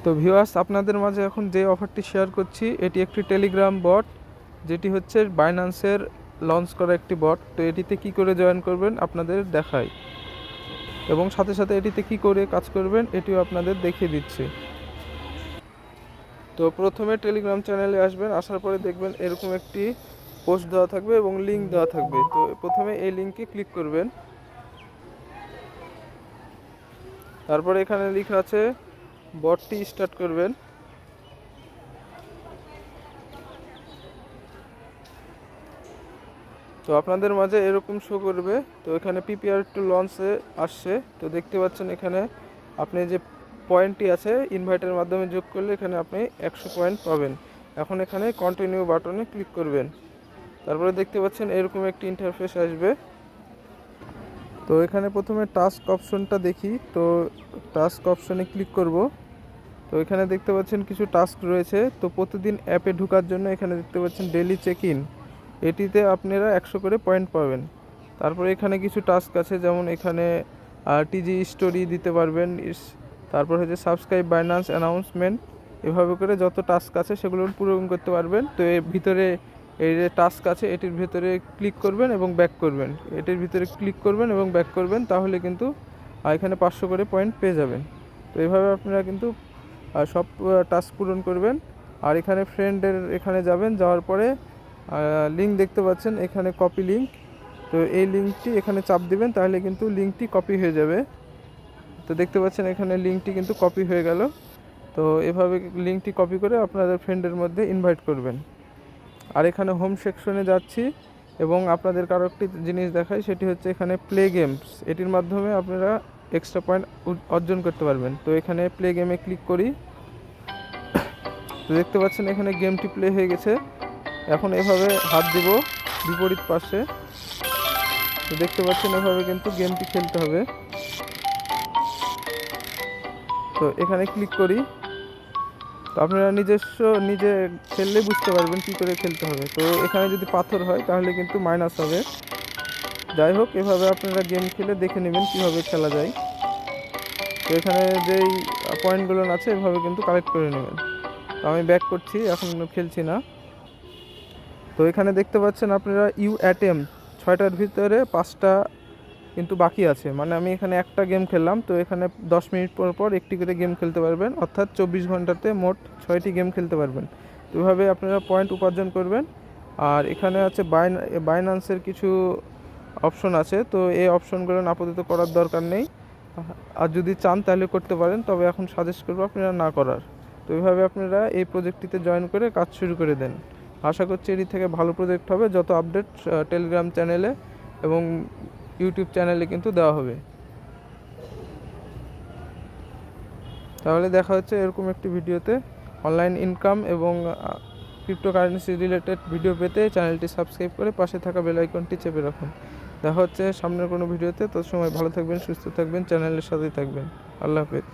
তো ভিউয়ার্স, আপনাদের মাঝে এখন যে অফারটি শেয়ার করছি এটি একটি টেলিগ্রাম বট, যেটি হচ্ছে বাইন্যান্সের লঞ্চ করা একটি বট। তো এটিতে কি করে জয়েন করবেন আপনাদের দেখাই, এবং সাথে সাথে এটিতে কি করে কাজ করবেন এটিও আপনাদের দেখিয়ে দিচ্ছি। তো প্রথমে টেলিগ্রাম চ্যানেলে আসবেন, আসার পরে দেখবেন এরকম একটি পোস্ট দেওয়া থাকবে এবং লিঙ্ক দেওয়া থাকবে। তো প্রথমে এই লিঙ্কে ক্লিক করবেন, তারপরে এখানে লেখা আছে বটটি স্টার্ট করবেন। তো আপনাদের মাঝে এরকম শো করবে। তো এখানে পিপিআর টু লঞ্চে আসছে। তো দেখতে পাচ্ছেন এখানে আপনি যে পয়েন্টটি আছে ইনভাইটের মাধ্যমে যোগ করলে এখানে আপনি 100 পয়েন্ট পাবেন। এখন এখানে কন্টিনিউ বাটনে ক্লিক করবেন। তারপরে দেখতে পাচ্ছেন এরকম একটি ইন্টারফেস আসবে। তো এখানে প্রথমে টাস্ক অপশনটা দেখি। তো টাস্ক অপশনে ক্লিক করব। তো এখানে দেখতে পাচ্ছেন কিছু টাস্ক রয়েছে। তো প্রতিদিন অ্যাপে ঢোকার জন্য এখানে দেখতে পাচ্ছেন ডেইলি চেক ইন, এটিতে আপনারা 100 করে পয়েন্ট পাবেন। তারপরে এখানে কিছু টাস্ক আছে, যেমন এখানে টিজি স্টোরি দিতে পারবেন, তারপর হচ্ছে সাবস্ক্রাইব বাইন্যান্স অ্যানাউন্সমেন্ট, এভাবে করে যত টাস্ক আছে সেগুলো পূরণ করতে পারবেন। তো এর ভিতরে এই যে টাস্ক আছে এটির ভিতরে ক্লিক করবেন এবং ব্যাক করবেন, এটির ভিতরে ক্লিক করবেন এবং ব্যাক করবেন, তাহলে কিন্তু এখানে 500 করে পয়েন্ট পেয়ে যাবেন। তো এইভাবে আপনারা কিন্তু সব টাস্ক পূরণ করবেন। আর এখানে ফ্রেন্ডের এখানে যাবেন, যাওয়ার পরে লিঙ্ক দেখতে পাচ্ছেন এখানে কপি লিঙ্ক। তো এই লিঙ্কটি এখানে চাপ দিবেন, তাহলে কিন্তু লিঙ্কটি কপি হয়ে যাবে। তো দেখতে পাচ্ছেন এখানে লিঙ্কটি কিন্তু কপি হয়ে গেল। তো এভাবে লিঙ্কটি কপি করে আপনাদের ফ্রেন্ডের মধ্যে ইনভাইট করবেন। আর এখানে হোম সেকশনে যাচ্ছি এবং আপনাদের কারো একটি জিনিস দেখাই, সেটি হচ্ছে এখানে প্লে গেমস, এটির মাধ্যমে আপনারা এক্সট্রা পয়েন্ট অর্জন করতে পারবেন। তো এখানে প্লে গেমে ক্লিক করি। তো দেখতে পাচ্ছেন এখানে গেমটি প্লে হয়ে গেছে। এখন এভাবে হাত দিব বিপরীত পাশে। তো দেখতে পাচ্ছেন এভাবে কিন্তু গেমটি খেলতে হবে। তো এখানে ক্লিক করি। তো আপনারা নিজে খেললে বুঝতে পারবেন কী করে খেলতে হবে। তো এখানে যদি পাথর হয় তাহলে কিন্তু মাইনাস হবে। যাই হোক, এভাবে আপনারা গেম খেলে দেখে নেবেন কীভাবে খেলা যায়। তো এখানে যেই পয়েন্টগুলো আছে এভাবে কিন্তু কালেক্ট করে নেবেন। তো আমি ব্যাক করছি, এখন খেলছি না। তো এখানে দেখতে পাচ্ছেন আপনারা ইউ অ্যাটেম 6টার ভিতরে 5টা কিন্তু বাকি আছে, মানে আমি এখানে একটা গেম খেললাম। তো এখানে 10 মিনিট পর পর একটি করে গেম খেলতে পারবেন, অর্থাৎ 24 ঘন্টাতে মোট 6টি গেম খেলতে পারবেন। তো এভাবে আপনারা পয়েন্ট উপার্জন করবেন। আর এখানে আছে বাইন্যান্সের কিছু অপশন আছে। তো এই অপশনগুলো আপাতত করার দরকার নেই, আর যদি চান তাহলে করতে পারেন, তবে এখন সাজেস্ট করবো আপনারা না করার। তো এইভাবে আপনারা এই প্রজেক্টটিতে জয়েন করে কাজ শুরু করে দেন। আশা করছি এটি থেকে ভালো প্রজেক্ট হবে। যত আপডেট টেলিগ্রাম চ্যানেলে এবং ইউটিউব চ্যানেলে কিন্তু দেওয়া হবে। তাহলে দেখা হচ্ছে এরকম একটি ভিডিওতে। অনলাইন ইনকাম এবং ক্রিপ্টোকারেন্সি রিলেটেড ভিডিও পেতে চ্যানেলটি সাবস্ক্রাইব করে পাশে থাকা বেল আইকনটি চেপে রাখুন। দেখা হচ্ছে সামনের কোনো ভিডিওতে। তত সময় ভালো থাকবেন, সুস্থ থাকবেন, চ্যানেলের সাথেই থাকবেন। আল্লাহ হাফেজ।